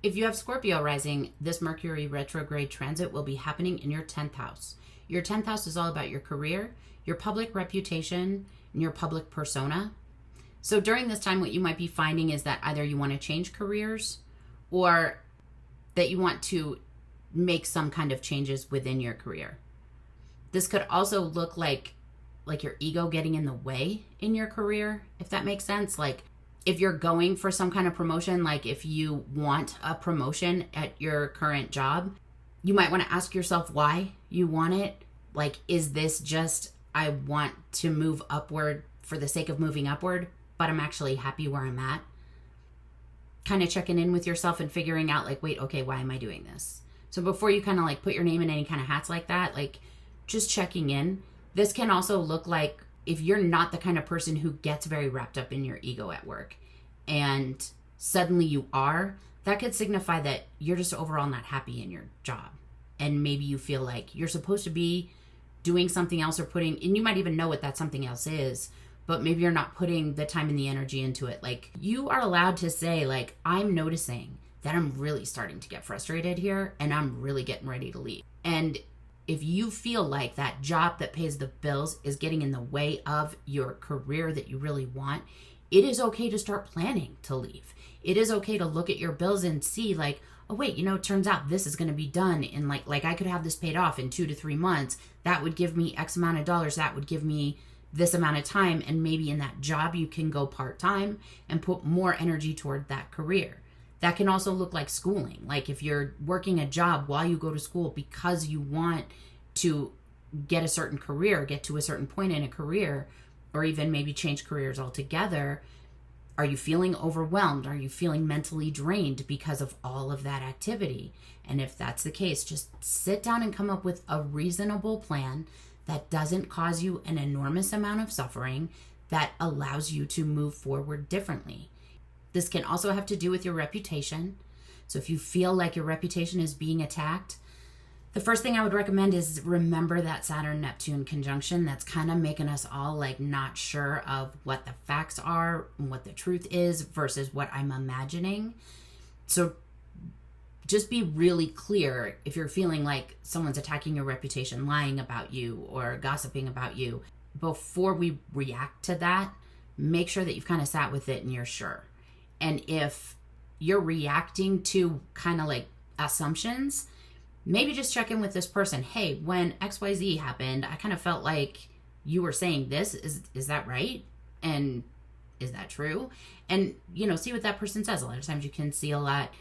If you have Scorpio rising, this Mercury retrograde transit will be happening in your 10th house. Your 10th house is all about your career, your public reputation, and your public persona. So during this time, what you might be finding is that either you want to change careers or that you want to make some kind of changes within your career. This could also look like your ego getting in the way in your career, if that makes sense. Like if you're going for some kind of promotion, like if you want a promotion at your current job, you might want to ask yourself why you want it. Like, is this just, I want to move upward for the sake of moving upward, but I'm actually happy where I'm at? Kind of checking in with yourself and figuring out like, wait, okay, why am I doing this? So before you kind of like put your name in any kind of hats like that, like just checking in. This can also look like if you're not the kind of person who gets very wrapped up in your ego at work and suddenly you are, that could signify that you're just overall not happy in your job. And maybe you feel like you're supposed to be doing something else or and you might even know what that something else is, but maybe you're not putting the time and the energy into it. Like you are allowed to say like, I'm noticing that I'm really starting to get frustrated here and I'm really getting ready to leave. And if you feel like that job that pays the bills is getting in the way of your career that you really want, it is okay to start planning to leave. It is okay to look at your bills and see like, oh wait, it turns out this is going to be done in like I could have this paid off in 2 to 3 months. That would give me X amount of dollars. That would give me this amount of time. And maybe in that job, you can go part-time and put more energy toward that career. That can also look like schooling. Like if you're working a job while you go to school because you want to get a certain career, get to a certain point in a career, or even maybe change careers altogether, are you feeling overwhelmed? Are you feeling mentally drained because of all of that activity? And if that's the case, just sit down and come up with a reasonable plan that doesn't cause you an enormous amount of suffering, that allows you to move forward differently. This can also have to do with your reputation. So if you feel like your reputation is being attacked, the first thing I would recommend is remember that Saturn-Neptune conjunction that's kind of making us all like not sure of what the facts are and what the truth is versus what I'm imagining. So just be really clear if you're feeling like someone's attacking your reputation, lying about you or gossiping about you. Before we react to that, make sure that you've kind of sat with it and you're sure. And if you're reacting to kind of like assumptions, maybe just check in with this person. Hey, when XYZ happened, I kind of felt like you were saying this. Is that right? And is that true? And, see what that person says. A lot of times you can see a lot